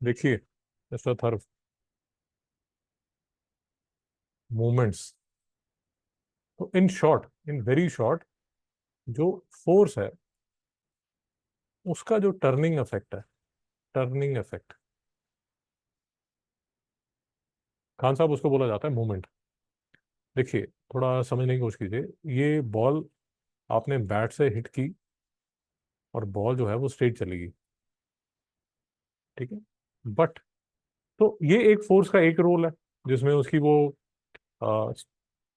देखिए mister थर्व, movements, तो in short, in very short, जो फोर्स है उसका जो टर्निंग इफेक्ट है, टर्निंग इफेक्ट, खान साहब उसको बोला जाता है मूवमेंट। देखिए, थोड़ा समझने की कोशिश कीजिए। ये बॉल आपने बैट से हिट की और बॉल जो है वो स्ट्रेट चलेगी, ठीक है। बट तो ये एक फोर्स का एक रोल है जिसमें उसकी वो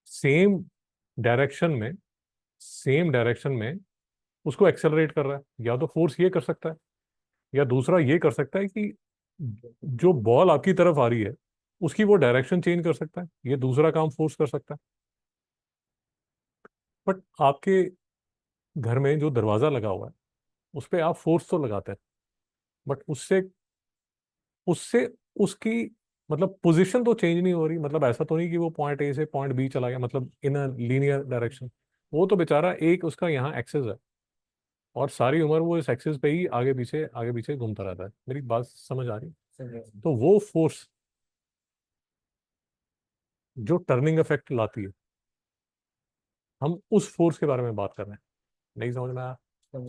सेम डायरेक्शन में, सेम डायरेक्शन में उसको एक्सेलरेट कर रहा है। या तो फोर्स ये कर सकता है, या दूसरा ये कर सकता है कि जो बॉल आपकी तरफ आ रही है उसकी वो डायरेक्शन चेंज कर सकता है। ये दूसरा काम फोर्स कर सकता है। बट आपके घर में जो दरवाजा लगा हुआ है उस पर आप फोर्स तो लगाते हैं, बट उससे उससे उसकी मतलब पोजीशन तो चेंज नहीं हो रही। मतलब ऐसा तो नहीं कि वो पॉइंट ए से पॉइंट बी चला गया, मतलब इन अ लीनियर डायरेक्शन। वो तो बेचारा एक उसका यहाँ एक्सेस है, और सारी उम्र वो इस एक्सेस पे ही आगे पीछे घूमता रहता है। मेरी बात समझ आ रही है? तो वो फोर्स जो टर्निंग इफेक्ट लाती है, हम उस फोर्स के बारे में बात कर रहे हैं। नहीं समझ में आया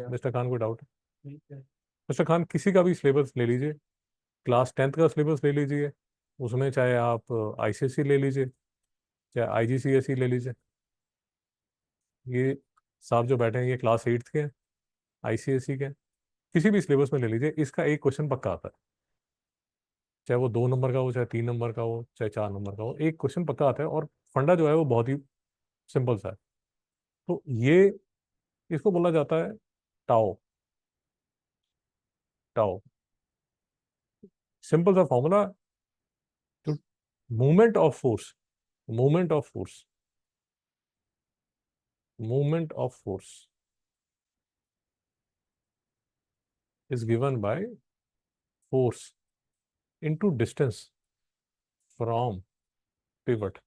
मिस्टर खान? को डाउट है? मिस्टर खान, किसी का भी सिलेबस ले लीजिए, क्लास 10th का सिलेबस ले लीजिए, उसमें चाहे आप आईसीएसई ले लीजिए, चाहे आईजीसीएसई ले लीजिए। ये साहब जो बैठे हैं ये क्लास 8th के हैं, आईसीएसई के हैं। किसी भी सिलेबस में ले लीजिए, इसका एक क्वेश्चन पक्का आता है। चाहे वो 2 नंबर का हो, चाहे 3 नंबर का हो, चाहे 4 नंबर का हो, एक क्वेश्चन पक्का आता है। और फंडा जो है वो बहुत ही सिंपल सा है। तो ये, इसको बोला जाता है टाओ। टाओ, सिंपल सा फॉर्मूला। तो movement of force, movement of force, movement of force is given by force into distance from pivot.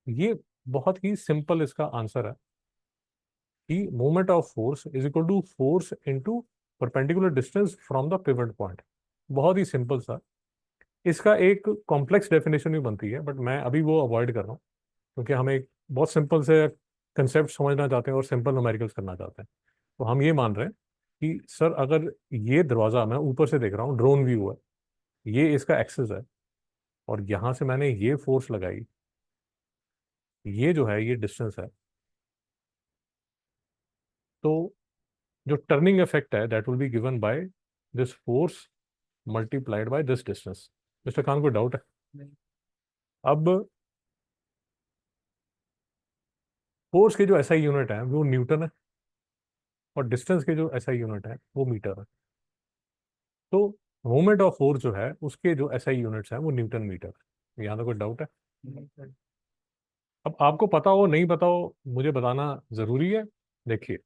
ये बहुत ही सिंपल इसका आंसर है कि movement of force is equal to force into perpendicular distance from the pivot point. बहुत ही simple सा। इसका एक कॉम्प्लेक्स डेफिनेशन भी बनती है, बट मैं अभी वो अवॉइड कर रहा हूँ, क्योंकि हम एक बहुत सिंपल से कंसेप्ट समझना चाहते हैं और सिंपल न्यूमेरिकल्स करना चाहते हैं। तो हम ये मान रहे हैं कि सर, अगर ये दरवाजा मैं ऊपर से देख रहा हूँ, ड्रोन व्यू है, ये इसका एक्सेस है, और यहाँ से मैंने ये फोर्स लगाई, ये जो है ये डिस्टेंस है। तो जो टर्निंग इफेक्ट है that will be given by this force multiplied by this distance. Mister Khan, को डाउट है? नहीं। अब फोर्स के जो एसआई यूनिट है वो न्यूटन है, और डिस्टेंस के जो एसआई यूनिट है वो मीटर है। तो मोमेंट ऑफ फोर्स जो है उसके जो एसआई यूनिट्स हैं वो न्यूटन मीटर है। यहाँ तो कोई डाउट है? नहीं। अब आपको पता हो नहीं पता हो मुझे बताना जरूरी है। देखिए,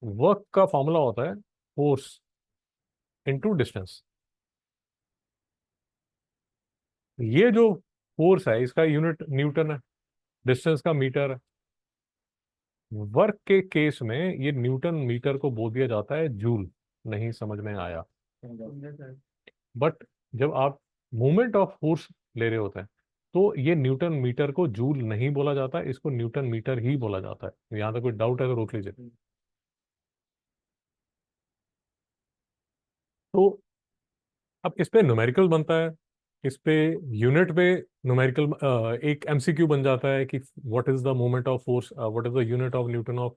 वर्क का फॉर्मूला होता है फोर्स इनटू डिस्टेंस। ये जो फोर्स है इसका यूनिट न्यूटन है, डिस्टेंस का मीटर है। वर्क के केस में ये न्यूटन मीटर को बोल दिया जाता है जूल। नहीं समझ में आया? बट जब आप मोमेंट ऑफ फोर्स ले रहे होते हैं तो ये न्यूटन मीटर को जूल नहीं बोला जाता, इसको न्यूटन मीटर ही बोला जाता है। यहाँ तक कोई डाउट है तो रोक लीजिए। तो अब इस पे न्यूमेरिकल बनता है, इस पे यूनिट पे न्यूमेरिकल एक एमसीक्यू बन जाता है कि what is the moment of force, what is the unit of Newton of,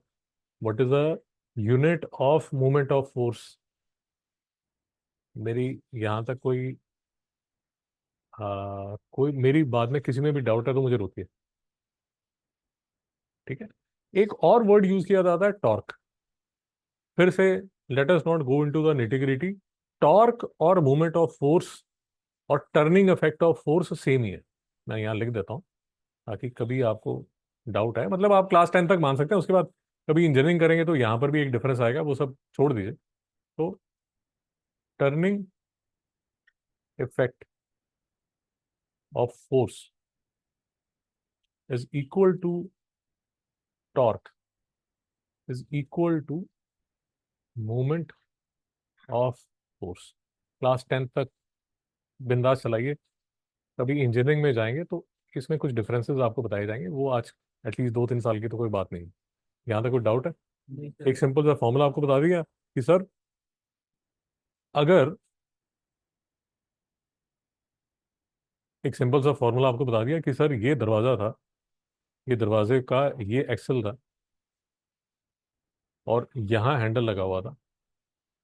what is the unit of moment of force. मेरी यहाँ तक कोई मेरी बात में किसी में भी डाउट है तो मुझे रोकिए, ठीक है। एक और वर्ड यूज किया जाता है टॉर्क। फिर से, let us not go into the nitty gritty. Torque और मोमेंट ऑफ फोर्स और turning effect of force same ही है। मैं यहाँ लिख देता हूँ ताकि कभी आपको डाउट आए। मतलब आप क्लास 10 तक मान सकते हैं, उसके बाद कभी इंजीनियरिंग करेंगे तो यहाँ पर भी एक डिफरेंस आएगा, वो सब छोड़ दीजिए। तो turning effect of force is equal to torque is equal to moment of force. Class 10 तक बिंदास चलाइए, कभी इंजीनियरिंग में जाएंगे तो इसमें कुछ डिफरेंसेस आपको बताए जाएंगे, वो आज एटलीस्ट 2-3 साल की तो कोई बात नहीं। यहाँ तक कोई डाउट है? एक सिंपल सा फॉर्मूला आपको बता दिया कि सर, अगर एक सिंपल सा फॉर्मूला आपको बता दिया कि सर ये दरवाजा था, ये दरवाजे का ये एक्सल था, और यहाँ हैंडल लगा हुआ था,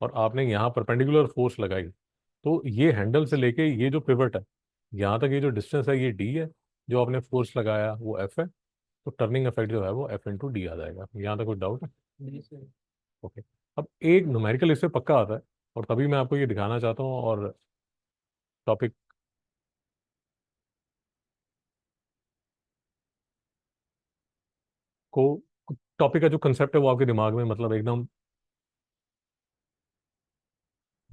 और आपने यहाँ परपेंडिकुलर फोर्स लगाई, तो ये हैंडल से लेके ये जो पिवट है यहाँ तक, ये जो डिस्टेंस है ये डी है, जो आपने फोर्स लगाया वो एफ है, तो टर्निंग इफेक्ट जो है वो एफ इंटू डी आ जाएगा। यहाँ तक कोई डाउट है? ओके। अब एक न्यूमेरिकल इससे पक्का आता है, और तभी मैं आपको ये दिखाना चाहता हूँ, और टॉपिक को टॉपिक का जो कंसेप्ट है वो आपके दिमाग में मतलब एकदम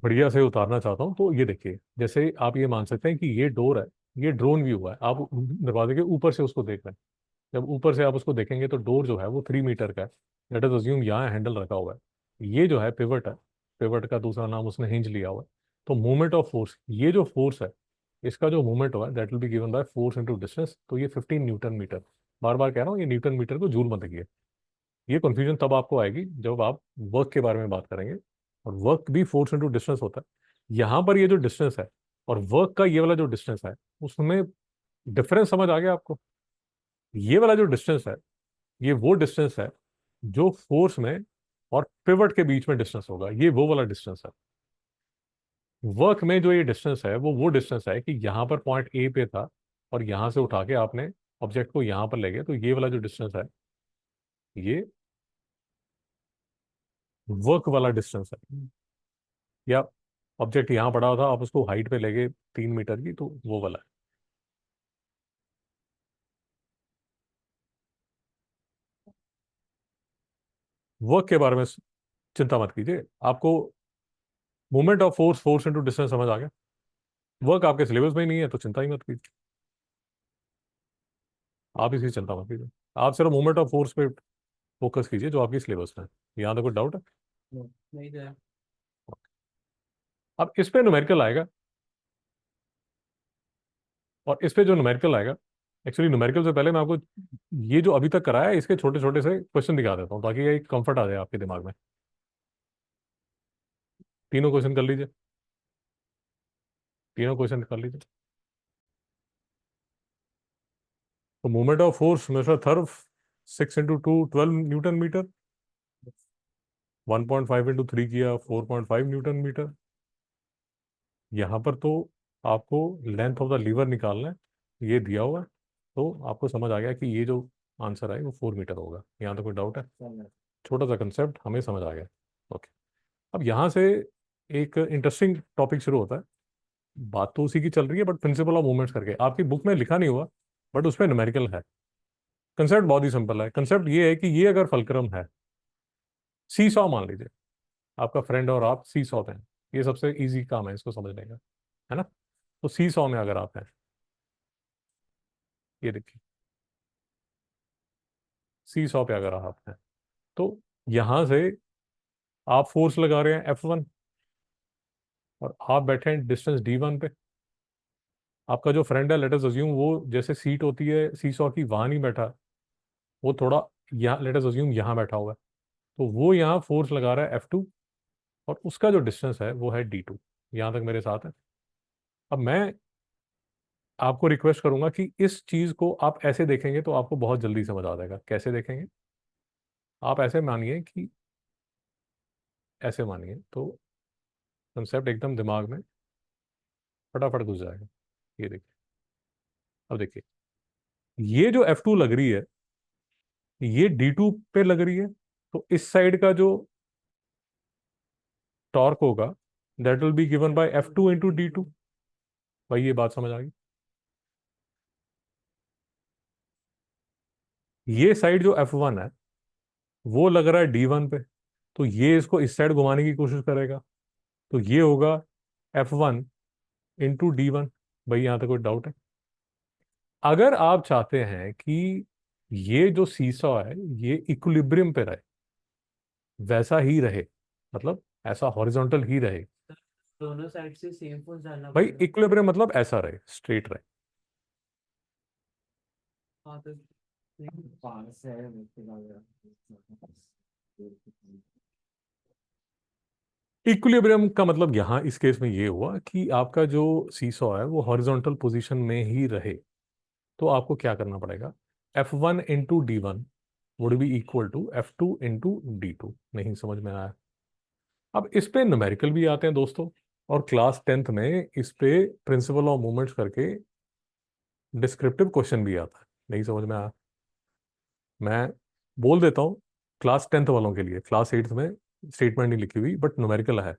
बढ़िया से उतारना चाहता हूँ। तो ये देखिए, जैसे आप ये मान सकते हैं कि ये डोर है, ये ड्रोन व्यू है, आप दरवाजे के ऊपर से उसको देख रहे हैं। जब ऊपर से आप उसको देखेंगे तो डोर जो है वो 3 मीटर का है। लेट अस अज्यूम यहाँ हैंडल रखा हुआ है, ये जो है पिवट है, पिवट का दूसरा नाम उसने हिंज लिया हुआ है। तो मोमेंट ऑफ फोर्स, ये जो फोर्स है, इसका जो मोमेंट हुआ है that will be given by force into distance, तो ये 15 न्यूटन मीटर। बार बार कह रहा हूँ, ये न्यूटन मीटर को जूल मत देखिए। ये कंफ्यूजन तब आपको आएगी जब आप वर्क के बारे में बात करेंगे, और वर्क भी फोर्स इंटू डिस्टेंस होता है। यहाँ पर ये जो डिस्टेंस है और वर्क का ये वाला जो डिस्टेंस है, उसमें डिफरेंस समझ आ गया आपको? ये वाला जो डिस्टेंस है, ये वो डिस्टेंस है जो फोर्स में और पिवट के बीच में डिस्टेंस होगा, ये वो वाला डिस्टेंस है। वर्क में जो ये डिस्टेंस है वो डिस्टेंस है कि यहाँ पर पॉइंट ए पे था, और यहाँ से उठा के आपने ऑब्जेक्ट को यहाँ पर ले गए, तो ये वाला जो डिस्टेंस है ये वर्क वाला डिस्टेंस है। या ऑब्जेक्ट यहाँ पड़ा हुआ था, आप उसको हाइट पे ले गए 3 मीटर की, तो वो वाला है। वर्क के बारे में चिंता मत कीजिए, आपको movement of force, force into distance समझ आ गया। वर्क आपके सिलेबस में ही नहीं है तो चिंता ही मत कीजिए, आप इसकी चिंता मत कीजिए। आप सिर्फ मूवमेंट ऑफ फोर्स पे फोकस कीजिए जो आपकी सिलेबस में है। यहाँ तक कोई डाउट है? नहीं है। अब इस पे न्यूमेरिकल आएगा, और इस पे जो न्यूमेरिकल आएगा, एक्चुअली न्यूमेरिकल से पहले मैं आपको ये जो अभी तक कराया है इसके छोटे छोटे से क्वेश्चन दिखा देता हूँ, ताकि ये एक कंफर्ट आ जाए आपके दिमाग में। तीनों क्वेश्चन कर लीजिए, तीनों क्वेश्चन कर लीजिए। तो मूवमेंट ऑफ फोर्स मेजर थर्व 6 इंटू 2 12 न्यूटन मीटर, 1.5 इंटू 3 किया 4.5 न्यूटन मीटर। यहाँ पर तो आपको लेंथ ऑफ द लीवर निकालना है, ये दिया हुआ है, तो आपको समझ आ गया कि ये जो आंसर है वो 4 मीटर होगा। यहाँ तो कोई डाउट है? छोटा सा कंसेप्ट हमें समझ आ गया। ओके। अब यहाँ से एक इंटरेस्टिंग टॉपिक शुरू होता है। बात तो उसी की चल रही है, बट प्रिंसिपल ऑफ मूवमेंट्स करके आपकी बुक में लिखा नहीं हुआ, बट उसमें न्यूमेरिकल है। कंसेप्ट बहुत ही सिंपल है। कंसेप्ट ये है कि ये अगर फलक्रम है, सी सॉ मान लीजिए, आपका फ्रेंड और आप सी सॉ पे हैं, ये सबसे इजी काम है इसको समझने का, है ना? तो सी सॉ में अगर आप हैं, ये देखिए, सी सॉ पे अगर आप हैं, तो यहां से आप फोर्स लगा रहे हैं F1, और आप बैठे हैं डिस्टेंस D1 पे। आपका जो फ्रेंड है, लेट अस अज्यूम वो जैसे सीट होती है सी सॉ की वहां नहीं बैठा, वो थोड़ा यहाँ, लेट अस अज्यूम यहाँ बैठा हुआ है, तो वो यहाँ फोर्स लगा रहा है F2, और उसका जो डिस्टेंस है वो है D2। यहाँ तक मेरे साथ है? अब मैं आपको रिक्वेस्ट करूंगा कि इस चीज को आप ऐसे देखेंगे तो आपको बहुत जल्दी समझ आ जाएगा। कैसे देखेंगे? आप ऐसे मानिए कि, ऐसे मानिए तो कंसेप्ट एकदम दिमाग में फटाफट घुस जाएगा। ये देखिए, अब देखिए, ये जो F2 लग रही है, ये D2 पे लग रही है, तो इस साइड का जो टॉर्क होगा that will be given by F2 into D2। भाई ये बात समझ आ गई? ये साइड जो F1 है वो लग रहा है D1 पे, तो ये इसको इस साइड घुमाने की कोशिश करेगा, तो ये होगा F1 इंटू D1। भाई यहाँ तक कोई डाउट है? अगर आप चाहते हैं कि ये जो सीसॉ है ये इक्विलिब्रियम पे रहे, वैसा ही रहे, मतलब ऐसा हॉरिजॉन्टल ही रहे, दोनों साइड से सेम फोर्स डालना भाई पड़ेगा। इक्विलिब्रियम मतलब ऐसा रहे, स्ट्रेट रहे। हाँ तो पास से है इक्विलिब्रियम का मतलब यहाँ इस केस में ये हुआ कि आपका जो सीसॉ है वो हॉरिजॉन्टल पोजीशन में ही रहे। तो आपको क्या करना पड़ेगा, F1 into D1 would be equal to F2 into D2। नहीं समझ में आया? अब इस पे न्यूमेरिकल भी आते हैं दोस्तों, और क्लास 10th में इस पे प्रिंसिपल ऑफ मूवमेंट्स करके डिस्क्रिप्टिव क्वेश्चन भी आता है। नहीं समझ में आया? मैं बोल देता हूँ, क्लास 10th वालों के लिए, क्लास 8th में स्टेटमेंट नहीं लिखी हुई बट न्यूमेरिकल है।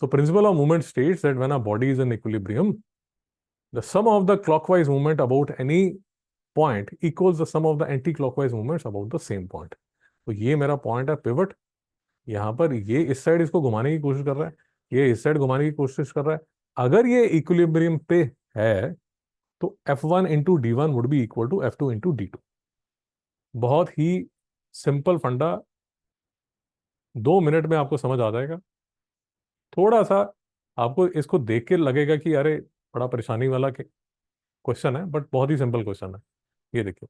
So principle of movement states that when a body is in equilibrium, the sum of the clockwise movement about any point equals the sum of the anti-clockwise movements about the same point। तो ये मेरा point है pivot. यहाँ पर ये इस side इसको घुमाने की कोशिश कर रहा है, ये इस साइड घुमाने की कोशिश कर रहा है। अगर ये इक्विलिब्रियम पे है तो F1 into D one would be equal to F2 into D2। बहुत ही सिंपल फंडा, 2 मिनट में आपको समझ आ जाएगा। थोड़ा सा आपको इसको देख के लगेगा कि अरे बड़ा परेशानी वाला क्वेश्चन है, बट बहुत ही सिंपल क्वेश्चन है। ये देखिए,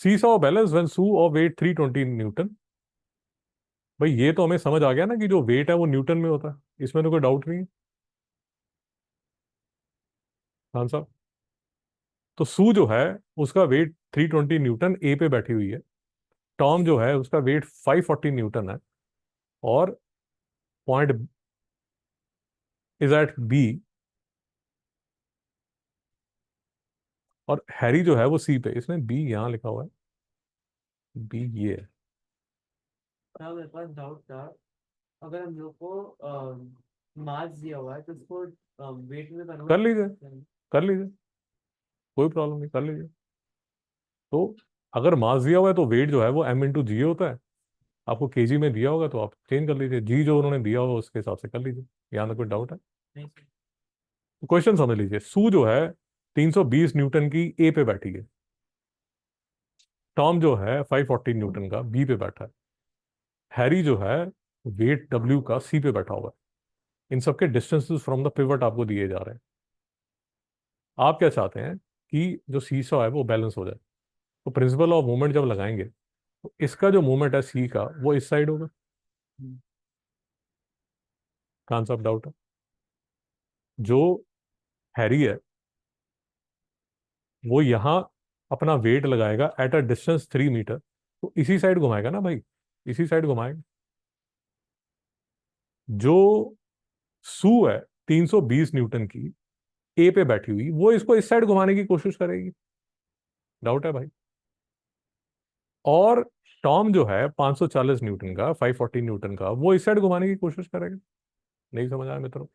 seesaw balance when sum of weight 320 newton. भाई ये तो हमें समझ आ गया ना कि जो वेट है वो न्यूटन में होता है, इसमें तो कोई डाउट नहीं है। हाँ साहब, तो सू जो है उसका वेट 320 न्यूटन ए पे बैठी हुई है। टॉम जो है उसका वेट 540 न्यूटन है, और पॉइंट इज एट बी। और हैरी जो है वो सी पे, इसमें बी यहाँ लिखा हुआ है, बी ये है। था मेरे पास डाउट था। अगर हम लोग को मास दिया हुआ है तो उसको वेट में कर कन्वर्ट कर लीजिए, सकते हैं। कर लीजिए, कोई प्रॉब्लम नहीं, कर लीजिए। तो अगर मास दिया हुआ है तो वेट जो है वो m इंटू जी होता है। आपको केजी में दिया होगा तो आप चेंज कर लीजिए, जी जो उन्होंने दिया होगा उसके हिसाब से कर लीजिए। यहाँ तक कोई डाउट है? नहीं सर। तो क्वेश्चन समझ लीजिए, सू जो है 320 न्यूटन की ए पे बैठी है, टॉम जो है 540 न्यूटन का बी पे बैठा है, हैरी जो है वेट डब्ल्यू का सी पे बैठा हुआ है। इन सबके डिस्टेंसेस फ्रॉम द पिवट आपको दिए जा रहे हैं। आप क्या चाहते हैं कि जो सीसॉ है वो बैलेंस हो जाए। तो प्रिंसिपल ऑफ मूवमेंट जब लगाएंगे तो इसका जो मूवमेंट है सी का वो इस साइड होगा। कौन सा डाउट है? जो हैरी है वो यहाँ अपना वेट लगाएगा एट अ डिस्टेंस 3 मीटर, तो इसी साइड घुमाएगा ना भाई, इसी साइड घुमाएगा। जो सू है 320 न्यूटन की ए पे बैठी हुई, वो इसको इस साइड घुमाने की कोशिश करेगी। डाउट है भाई? और टॉम जो है 540 न्यूटन का, 540 न्यूटन का, वो इस साइड घुमाने की कोशिश करेगा। नहीं समझ आया मित्रों?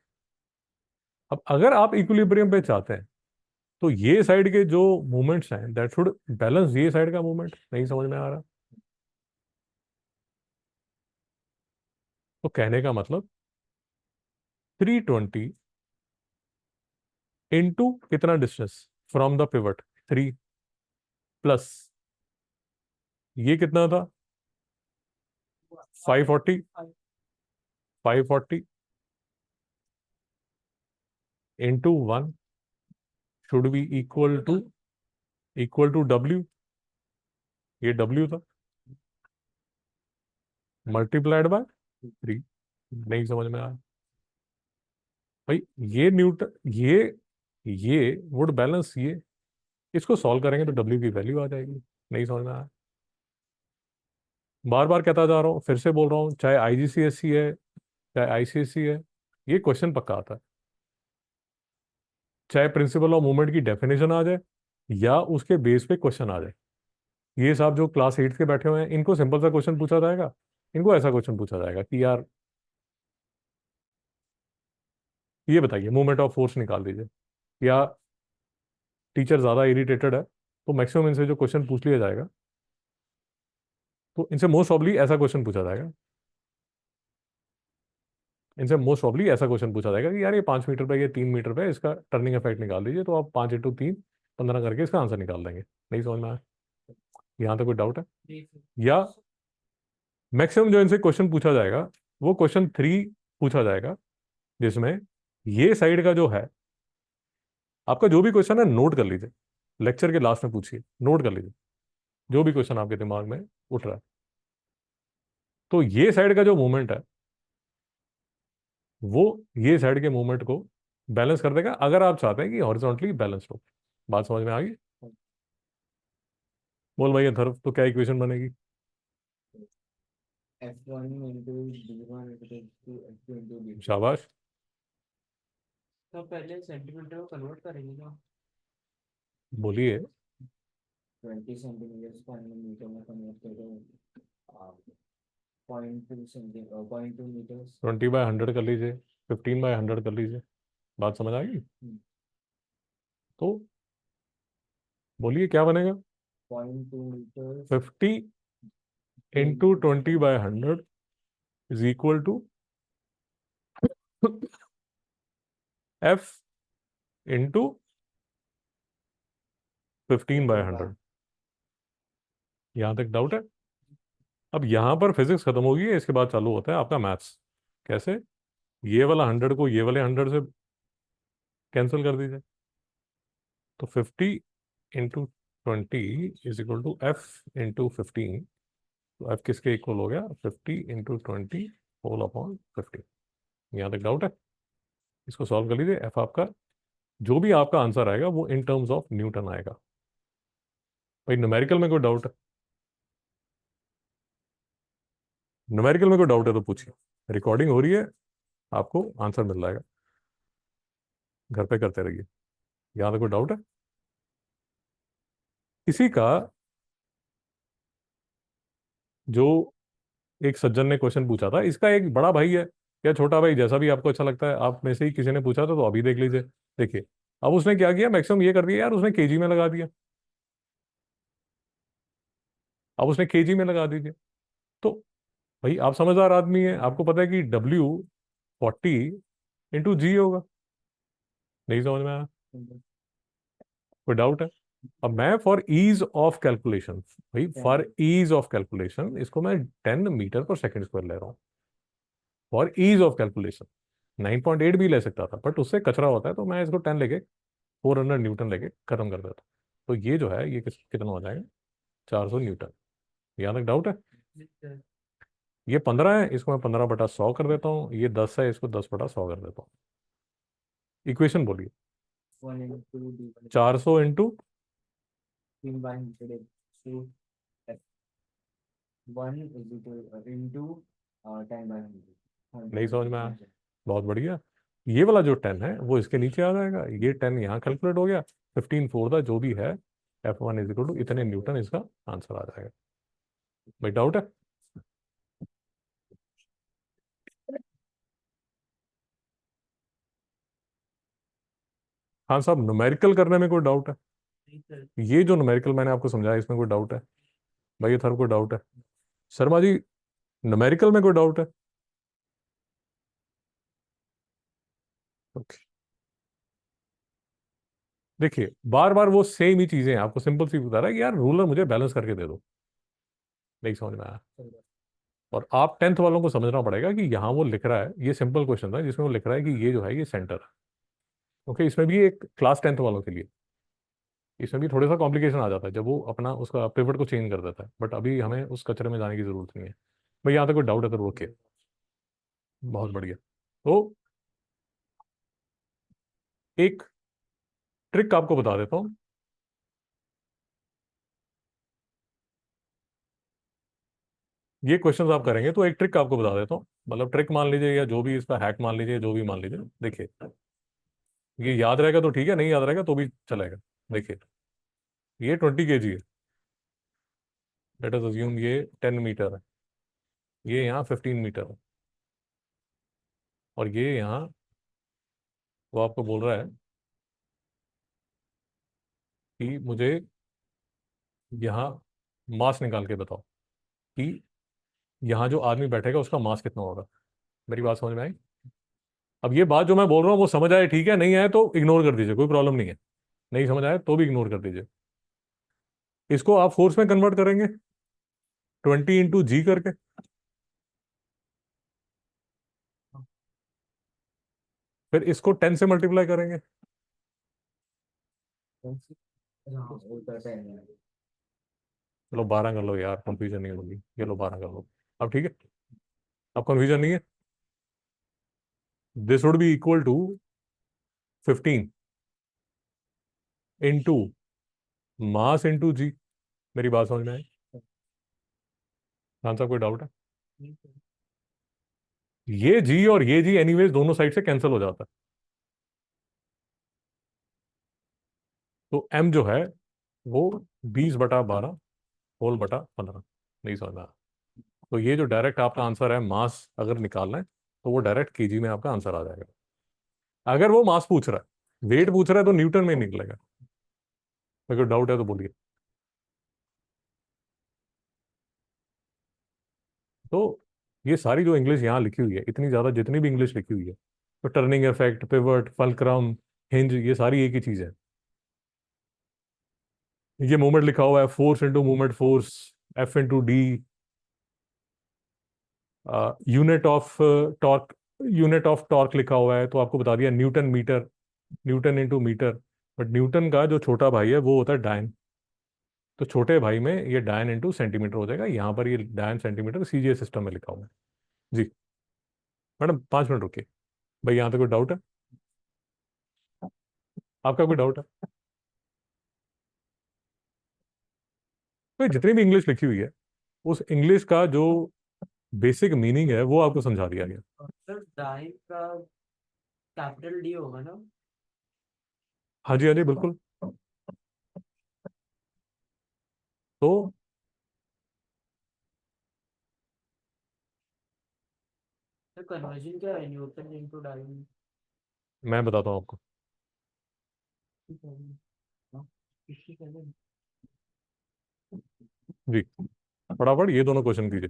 अब अगर आप इक्विलिब्रियम पे चाहते हैं तो ये साइड के जो मूवमेंट्स हैं दैट शुड बैलेंस ये साइड का मूवमेंट। नहीं समझ में आ रहा? तो कहने का मतलब 320 इंटू कितना distance from the pivot, 3, plus ये कितना था, 540, 540 into 1 should be equal to W. ये डब्ल्यू था, मल्टीप्लाइड बाय 3। नहीं समझ में आया भाई? ये न्यूटन, ये वुड बैलेंस ये, इसको सॉल्व करेंगे तो डब्ल्यू की वैल्यू आ जाएगी। नहीं समझ में आया? बार बार कहता जा रहा हूँ, फिर से बोल रहा हूँ, चाहे आईजीसीएसई है चाहे आईसीएसई है, ये क्वेश्चन पक्का आता है। चाहे प्रिंसिपल ऑफ मूवमेंट की डेफिनेशन आ जाए या उसके बेस पे क्वेश्चन आ जाए, ये साहब जो क्लास 8 के बैठे हुए हैं इनको सिंपल सा क्वेश्चन पूछा जाएगा, इनको ऐसा क्वेश्चन पूछा जाएगा कि यार ये बताइए मूवमेंट ऑफ फोर्स निकाल दीजिए, या टीचर ज़्यादा इरिटेटेड है तो मैक्सिमम इनसे जो क्वेश्चन पूछ लिया जाएगा, तो इनसे मोस्ट ऑब्ली ऐसा क्वेश्चन पूछा जाएगा, इनसे मोस्ट ऑब्ली ऐसा क्वेश्चन पूछा जाएगा कि यार ये 5 मीटर पे, ये 3 मीटर पे, इसका टर्निंग इफेक्ट निकाल दीजिए, तो आप 5 इंटू 3 15 करके इसका आंसर निकाल देंगे। नहीं समझ में आया? यहाँ तक कोई डाउट है? नहीं सर। या मैक्सिमम जो इनसे क्वेश्चन पूछा जाएगा वो क्वेश्चन 3 पूछा जाएगा, जिसमें ये साइड का जो है आपका, जो भी क्वेश्चन है नोट कर लीजिए, लेक्चर के लास्ट में पूछिए, नोट कर लीजिए जो भी क्वेश्चन आपके दिमाग में उठ रहा है। तो ये साइड का जो मूवमेंट है वो ये साइड के मूवमेंट को बैलेंस कर देगा, अगर आप चाहते हैं कि हॉरिजॉन्टली बैलेंस हो। बात समझ में आ गई? बोल भाई अथर्व, तो क्या इक्वेशन बनेगी? F1 into D1 into F2 into D2। शाबाश। तो पहले सेंटीमीटर को कन्वर्ट करेंगे ना। बोलिए। 20 सेंटीमीटर को मीटर में कन्वर्ट करो। 0.2 20/100 कर लीजिए, 15/100 कर लीजिए। बात समझ आ गई? तो बोलिए क्या बनेगा? 0.2 metre 50 × 20/100 is equal to F into 15/100। यहां तक डाउट है? अब यहां पर फिजिक्स खत्म होगी, इसके बाद चालू होता है आपका मैथ्स। कैसे? ये वाला 100 को ये वाले 100 से कैंसिल कर दीजिए, तो 50 × 20 इज इक्वल टू F × 15। तो F किसके इक्वल हो गया? 50 × 20 होल अपॉन 50। यहाँ तक डाउट है? इसको सॉल्व कर लीजिए। F आपका, जो भी आपका आंसर आएगा वो इन टर्म्स ऑफ न्यूटन आएगा। भाई न्यूमेरिकल में कोई डाउट है? न्यूमेरिकल में कोई डाउट है तो पूछिए, रिकॉर्डिंग हो रही है, आपको आंसर मिल जाएगा। घर पे करते रहिए। यहाँ तक कोई डाउट है किसी का? जो एक सज्जन ने क्वेश्चन पूछा था, इसका एक बड़ा भाई है या छोटा भाई, जैसा भी आपको अच्छा लगता है, आप में से ही किसी ने पूछा था, तो अभी देख लीजिए। देखिए, अब उसने क्या किया, मैक्सिमम ये कर दिया यार, उसने केजी में लगा दिया। अब उसने केजी में लगा दीजिए। तो भाई आप समझदार आदमी है, आपको पता है कि W 40 × G होगा। नहीं समझ में आया? कोई डाउट है? अब मैं फॉर ईज ऑफ कैलकुलेशन, भाई फॉर ईज ऑफ कैलकुलेशन इसको मैं 10 मीटर पर सेकंड स्क्वायर ले रहा हूँ, फॉर ईज ऑफ कैलकुलेशन। 9.8 भी ले सकता था, बट उससे कचरा होता है, तो मैं इसको 10 लेके 400 न्यूटन लेके खत्म कर देता। तो ये जो है ये कितना हो जाएगा? 400 न्यूटन। यहाँ तक डाउट है? ये 15 है, इसको मैं 15/100 कर देता हूँ। ये 10 है, इसको 10/100 कर देता हूँ। इक्वेशन बोलिए। 400 इंटू 1 नहीं समझ में आया? बहुत बढ़िया। ये वाला जो 10 है वो इसके नीचे आ जाएगा, ये 10 यहाँ कैलकुलेट हो गया। 15/4 था जो भी है, F1 इज इक्वल टू इतने न्यूटन, इसका आंसर आ जाएगा। भाई डाउट है? हाँ साहब, न्यूमेरिकल करने में कोई डाउट है? ये जो न्यूमेरिकल मैंने आपको समझाया इसमें कोई डाउट है? भाई ये थर कोई डाउट है? शर्मा जी, न्यूमेरिकल में कोई डाउट है? ओके। देखिए, बार बार वो सेम ही चीजें हैं, आपको सिंपल सी बता रहा है कि यार रूलर मुझे बैलेंस करके दे दो। नहीं समझ में आया? और आप 10th वालों को समझना पड़ेगा कि यहाँ वो लिख रहा है, ये सिंपल क्वेश्चन था जिसमें वो लिख रहा है कि ये जो है ये सेंटर है। ओके, इसमें भी एक क्लास 10th वालों के लिए इसमें भी थोड़ा सा कॉम्प्लिकेशन आ जाता है जब वो अपना उसका पिवट को चेंज कर देता है, बट अभी हमें उस कचरे में जाने की जरूरत नहीं है। भाई यहाँ तक कोई डाउट है तो रोके। बहुत बढ़िया। तो एक ट्रिक आपको बता देता हूँ। ये क्वेश्चंस आप करेंगे तो एक ट्रिक आपको बता देता हूँ, मतलब ट्रिक मान लीजिए या जो भी इसका हैक मान लीजिए, जो भी मान लीजिए। देखिए, ये याद रहेगा तो ठीक है, नहीं याद रहेगा तो भी चलेगा। देखिए, ये 20 kg है, लेट अस अज्यूम ये 10 मीटर है, ये यहाँ 15 मीटर है, और ये यहाँ वो आपको बोल रहा है कि मुझे यहाँ मास निकाल के बताओ कि यहाँ जो आदमी बैठेगा उसका मास कितना होगा। मेरी बात समझ में आई? अब ये बात जो मैं बोल रहा हूँ वो समझ आए ठीक है, नहीं आए तो इग्नोर कर दीजिए, कोई प्रॉब्लम नहीं है। नहीं समझ आए तो भी इग्नोर कर दीजिए। इसको आप फोर्स में कन्वर्ट करेंगे 20 × G करके। फिर इसको 10 से मल्टीप्लाई करेंगे, चलो 12 कर लो यार, कंफ्यूजन नहीं होगी, ये लो 12 कर लो। अब ठीक है, अब कंफ्यूजन नहीं है। This would be equal to 15 into mass into G. मेरी बात समझ में आई? खान साहब कोई डाउट है? ये जी और ये जी एनीवेज दोनों साइड से कैंसिल हो जाता है, तो एम जो है वो 20/12 होल बटा 15। नहीं समझ में आया? तो ये जो डायरेक्ट आपका आंसर है, मास अगर निकालना है तो वो डायरेक्ट केजी में आपका आंसर आ जाएगा। अगर वो मास पूछ रहा है, वेट पूछ रहा है, तो न्यूटन में निकलेगा। अगर डाउट है तो बोलिए। तो ये सारी जो इंग्लिश यहाँ लिखी हुई है, इतनी ज्यादा जितनी भी इंग्लिश लिखी हुई है, तो turning effect, pivot, fulcrum, hinge, ये सारी एक ही चीज है। ये मोमेंट लिखा हुआ है, force into moment force, F into D, unit of torque, unit of torque लिखा हुआ है, तो आपको बता दिया newton metre, newton into metre. But newton का जो छोटा भाई है वो होता है डायन, तो छोटे भाई में ये डायन इंटू सेंटीमीटर हो जाएगा। यहाँ पर ये डायन सेंटीमीटर सीजीएस सिस्टम में लिखा हुआ है। जी मैडम 5 मिनट रुकिए। भाई यहाँ तक कोई डाउट है? आपका कोई डाउट है? तो जितनी भी इंग्लिश लिखी हुई है, उस इंग्लिश का जो बेसिक मीनिंग है वो आपको समझा दिया गया। सर डाइन का कैपिटल डी होगा ना? हाँ जी, हाँ जी, बिल्कुल। तो सर कन्वर्जन क्या है, न्यूटन इनटू डाइन? मैं बताता हूँ आपको। जी फटाफट ये दोनों क्वेश्चन कीजिए।